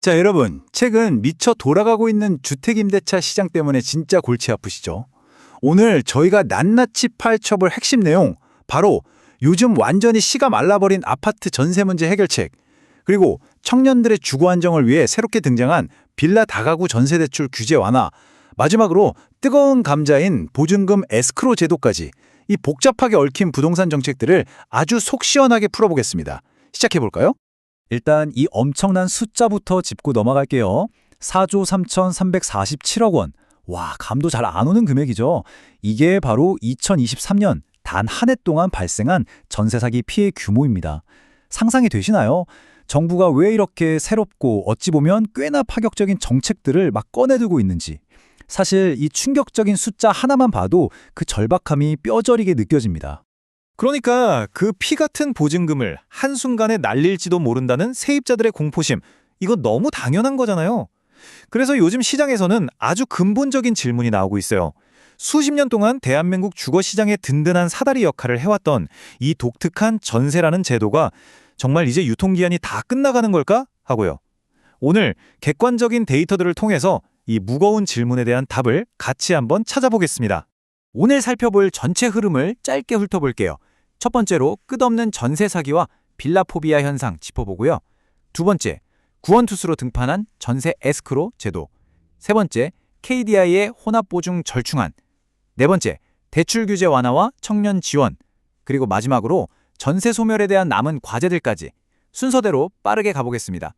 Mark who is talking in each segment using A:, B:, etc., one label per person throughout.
A: 자, 여러분, 최근 미쳐 돌아가고 있는 주택임대차 시장 때문에 진짜 골치 아프시죠? 오늘 저희가 낱낱이 파헤쳐볼 핵심 내용, 바로 요즘 완전히 씨가 말라버린 아파트 전세 문제 해결책, 그리고 청년들의 주거 안정을 위해 새롭게 등장한 빌라 다가구 전세 대출 규제 완화, 마지막으로 뜨거운 감자인 보증금 에스크로 제도까지 이 복잡하게 얽힌 부동산 정책들을 아주 속 시원하게 풀어보겠습니다. 시작해볼까요?
B: 일단 이 엄청난 숫자부터 짚고 넘어갈게요. 4조 3,347억 원. 와, 감도 잘 안 오는 금액이죠. 이게 바로 2023년 단 한 해 동안 발생한 전세 사기 피해 규모입니다. 상상이 되시나요? 정부가 왜 이렇게 새롭고 어찌 보면 꽤나 파격적인 정책들을 막 꺼내들고 있는지. 사실 이 충격적인 숫자 하나만 봐도 그 절박함이 뼈저리게 느껴집니다.
C: 그러니까 그 피 같은 보증금을 한순간에 날릴지도 모른다는 세입자들의 공포심, 이거 너무 당연한 거잖아요. 그래서 요즘 시장에서는 아주 근본적인 질문이 나오고 있어요. 수십 년 동안 대한민국 주거시장의 든든한 사다리 역할을 해왔던 이 독특한 전세라는 제도가 정말 이제 유통기한이 다 끝나가는 걸까? 하고요. 오늘 객관적인 데이터들을 통해서 이 무거운 질문에 대한 답을 같이 한번 찾아보겠습니다.
B: 오늘 살펴볼 전체 흐름을 짧게 훑어볼게요. 첫 번째로 끝없는 전세 사기와 빌라 포비아 현상 짚어보고요. 두 번째, 구원투수로 등판한 전세 에스크로 제도. 세 번째, KDI의 혼합보증 절충안. 네 번째, 대출 규제 완화와 청년 지원. 그리고 마지막으로 전세 소멸에 대한 남은 과제들까지 순서대로 빠르게 가보겠습니다.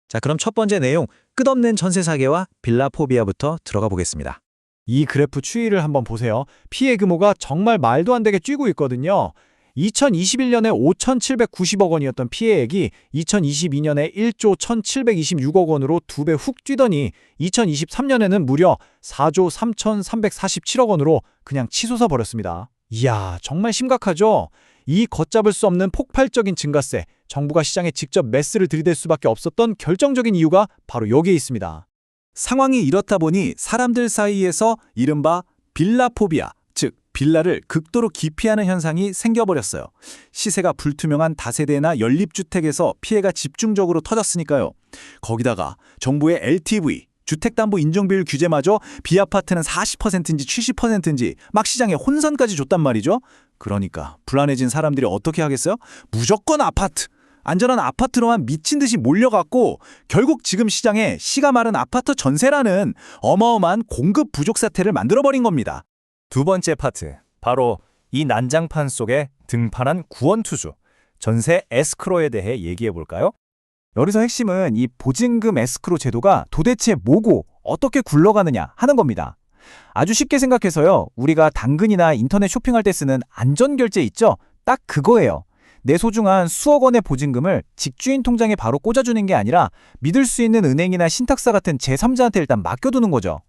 B: 자, 그럼 첫 번째 내용, 끝없는 전세 사기와 빌라 포비아부터 들어가 보겠습니다.
D: 이 그래프 추이를 한번 보세요. 피해 규모가 정말 말도 안 되게 뛰고 있거든요. 2021년에 5,790억 원이었던 피해액이 2022년에 1조 1,726억 원으로 2배 훅 뛰더니 2023년에는 무려 4조 3,347억 원으로 그냥 치솟아 버렸습니다. 이야, 정말 심각하죠? 이 걷잡을 수 없는 폭발적인 증가세, 정부가 시장에 직접 매스를 들이댈 수밖에 없었던 결정적인 이유가 바로 여기에 있습니다.
B: 상황이 이렇다 보니 사람들 사이에서 이른바 빌라 포비아, 즉 빌라를 극도로 기피하는 현상이 생겨버렸어요. 시세가 불투명한 다세대나 연립주택에서 피해가 집중적으로 터졌으니까요. 거기다가 정부의 LTV, 주택담보인정비율 규제마저 비아파트는 40%인지 70%인지 막 시장에 혼선까지 줬단 말이죠. 그러니까 불안해진 사람들이 어떻게 하겠어요? 무조건 아파트! 안전한 아파트로만 미친 듯이 몰려갔고 결국 지금 시장에 씨가 마른 아파트 전세라는 어마어마한 공급 부족 사태를 만들어버린 겁니다.
C: 두 번째 파트, 바로 이 난장판 속에 등판한 구원투수, 전세 에스크로에 대해 얘기해 볼까요?
D: 여기서 핵심은 이 보증금 에스크로 제도가 도대체 뭐고 어떻게 굴러가느냐 하는 겁니다. 아주 쉽게 생각해서요. 우리가 당근이나 인터넷 쇼핑할 때 쓰는 안전결제 있죠? 딱 그거예요. 내 소중한 수억 원의 보증금을 직주인 통장에 바로 꽂아주는 게 아니라 믿을 수 있는 은행이나 신탁사 같은 제3자한테 일단 맡겨두는 거죠.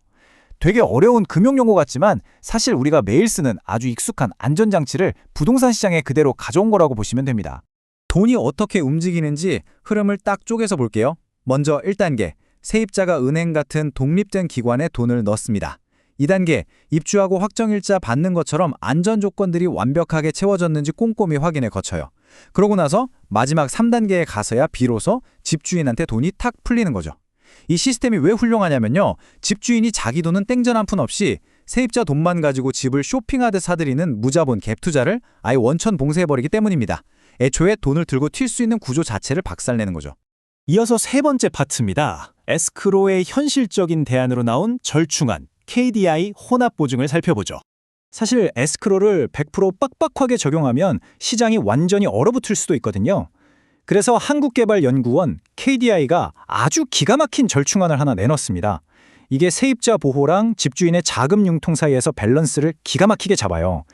D: 되게 어려운 금융용어 같지만 사실 우리가 매일 쓰는 아주 익숙한 안전장치를 부동산 시장에 그대로 가져온 거라고 보시면 됩니다.
B: 돈이 어떻게 움직이는지 흐름을 딱 쪼개서 볼게요. 먼저 1단계, 세입자가 은행 같은 독립된 기관에 돈을 넣습니다. 2단계, 입주하고 확정일자 받는 것처럼 안전조건들이 완벽하게 채워졌는지 꼼꼼히 확인에 거쳐요. 그러고 나서 마지막 3단계에 가서야 비로소 집주인한테 돈이 탁 풀리는 거죠. 이 시스템이 왜 훌륭하냐면요. 집주인이 자기 돈은 땡전 한 푼 없이 세입자 돈만 가지고 집을 쇼핑하듯 사들이는 무자본 갭 투자를 아예 원천 봉쇄해버리기 때문입니다. 애초에 돈을 들고 튈 수 있는 구조 자체를 박살내는 거죠.
C: 이어서 세 번째 파트입니다. 에스크로의 현실적인 대안으로 나온 절충안, KDI 혼합보증을 살펴보죠.
D: 사실 에스크로를 100% 빡빡하게 적용하면 시장이 완전히 얼어붙을 수도 있거든요. 그래서 한국개발연구원 KDI가 아주 기가 막힌 절충안을 하나 내놨습니다. 이게 세입자 보호랑 집주인의 자금 융통 사이에서 밸런스를 기가 막히게 잡아요.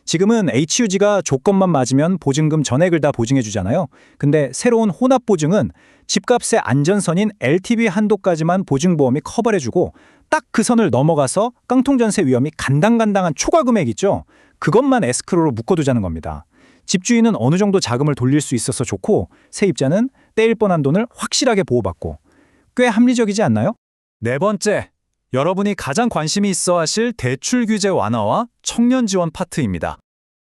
D: 지금은 HUG가 조건만 맞으면 보증금 전액을 다 보증해 주잖아요. 근데 새로운 혼합보증은 집값의 안전선인 LTV 한도까지만 보증보험이 커버해 주고 딱 그 선을 넘어가서 깡통전세 위험이 간당간당한 초과 금액 있죠. 그것만 에스크로로 묶어두자는 겁니다. 집주인은 어느 정도 자금을 돌릴 수 있어서 좋고 세입자는 떼일 뻔한 돈을 확실하게 보호받고 꽤 합리적이지 않나요?
B: 네 번째, 여러분이 가장 관심이 있어 하실 대출 규제 완화와 청년 지원 파트입니다.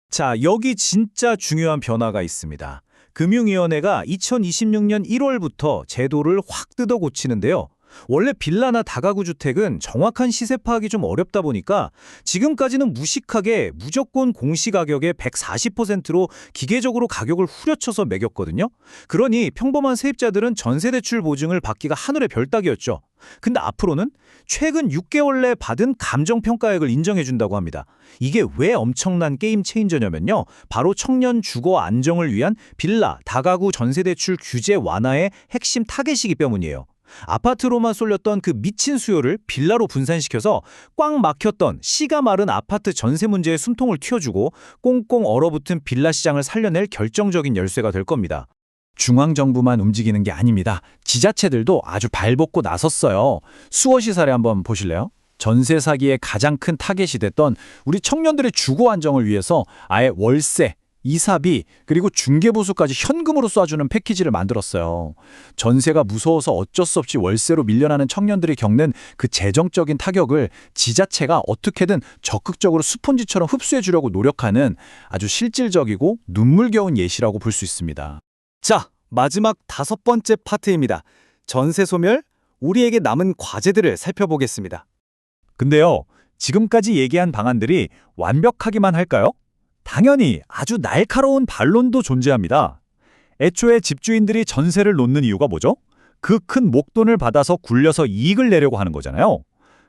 B: 자, 여기 진짜 중요한 변화가 있습니다.
C: 금융위원회가 2026년 1월부터 제도를 확 뜯어 고치는데요. 원래 빌라나 다가구 주택은 정확한 시세 파악이 좀 어렵다 보니까 지금까지는 무식하게 무조건 공시가격의 140%로 기계적으로 가격을 후려쳐서 매겼거든요. 그러니 평범한 세입자들은 전세대출 보증을 받기가 하늘의 별 따기였죠. 근데 앞으로는 최근 6개월 내 받은 감정평가액을 인정해준다고 합니다. 이게 왜 엄청난 게임 체인저냐면요. 바로 청년 주거 안정을 위한 빌라, 다가구 전세대출 규제 완화의 핵심 타겟이기 때문이에요. 아파트로만 쏠렸던 그 미친 수요를 빌라로 분산시켜서 꽉 막혔던 씨가 마른 아파트 전세 문제의 숨통을 틔워주고 꽁꽁 얼어붙은 빌라 시장을 살려낼 결정적인 열쇠가 될 겁니다.
B: 중앙정부만 움직이는 게 아닙니다. 지자체들도 아주 발벗고 나섰어요. 수원시 사례 한번 보실래요? 전세 사기의 가장 큰 타겟이 됐던 우리 청년들의 주거 안정을 위해서 아예 월세, 이사비, 그리고 중개보수까지 현금으로 쏴주는 패키지를 만들었어요. 전세가 무서워서 어쩔 수 없이 월세로 밀려나는 청년들이 겪는 그 재정적인 타격을 지자체가 어떻게든 적극적으로 스폰지처럼 흡수해 주려고 노력하는 아주 실질적이고 눈물겨운 예시라고 볼 수 있습니다.
C: 자, 마지막 5번째 파트입니다. 전세 소멸, 우리에게 남은 과제들을 살펴보겠습니다.
B: 근데요, 지금까지 얘기한 방안들이 완벽하기만 할까요? 당연히 아주 날카로운 반론도 존재합니다. 애초에 집주인들이 전세를 놓는 이유가 뭐죠? 그 큰 목돈을 받아서 굴려서 이익을 내려고 하는 거잖아요.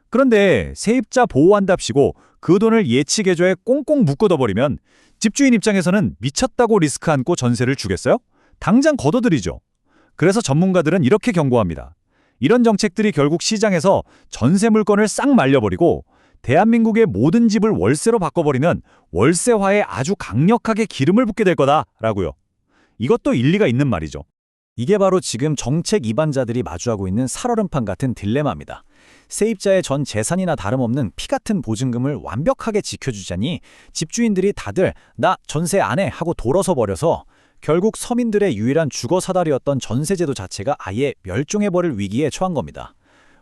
B: 그런데 세입자 보호한답시고 그 돈을 예치 계좌에 꽁꽁 묶어둬버리면 집주인 입장에서는 미쳤다고 리스크 안고 전세를 주겠어요? 당장 걷어들이죠. 그래서 전문가들은 이렇게 경고합니다. 이런 정책들이 결국 시장에서 전세 물건을 싹 말려버리고 대한민국의 모든 집을 월세로 바꿔버리는 월세화에 아주 강력하게 기름을 붓게 될 거다라고요. 이것도 일리가 있는 말이죠.
D: 이게 바로 지금 정책 입안자들이 마주하고 있는 살얼음판 같은 딜레마입니다. 세입자의 전 재산이나 다름없는 피 같은 보증금을 완벽하게 지켜주자니 집주인들이 다들 나 전세 안 해 하고 돌아서 버려서 결국 서민들의 유일한 주거 사다리였던 전세제도 자체가 아예 멸종해버릴 위기에 처한 겁니다.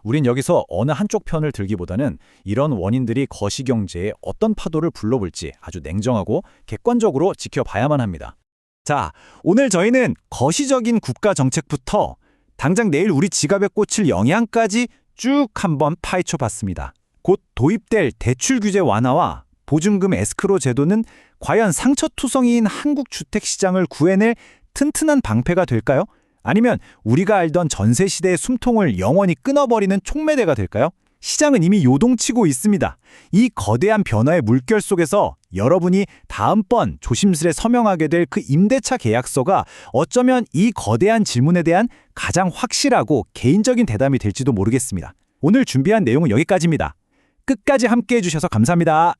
D: 우린 여기서 어느 한쪽 편을 들기보다는 이런 원인들이 거시경제에 어떤 파도를 불러볼지 아주 냉정하고 객관적으로 지켜봐야만 합니다.
B: 자, 오늘 저희는 거시적인 국가 정책부터 당장 내일 우리 지갑에 꽂힐 영향까지 쭉 한번 파헤쳐 봤습니다. 곧 도입될 대출 규제 완화와 보증금 에스크로 제도는 과연 상처투성이인 한국 주택 시장을 구해낼 튼튼한 방패가 될까요? 아니면 우리가 알던 전세 시대의 숨통을 영원히 끊어버리는 촉매대가 될까요? 시장은 이미 요동치고 있습니다. 이 거대한 변화의 물결 속에서 여러분이 다음번 조심스레 서명하게 될 그 임대차 계약서가 어쩌면 이 거대한 질문에 대한 가장 확실하고 개인적인 대담이 될지도 모르겠습니다. 오늘 준비한 내용은 여기까지입니다. 끝까지 함께해 주셔서 감사합니다.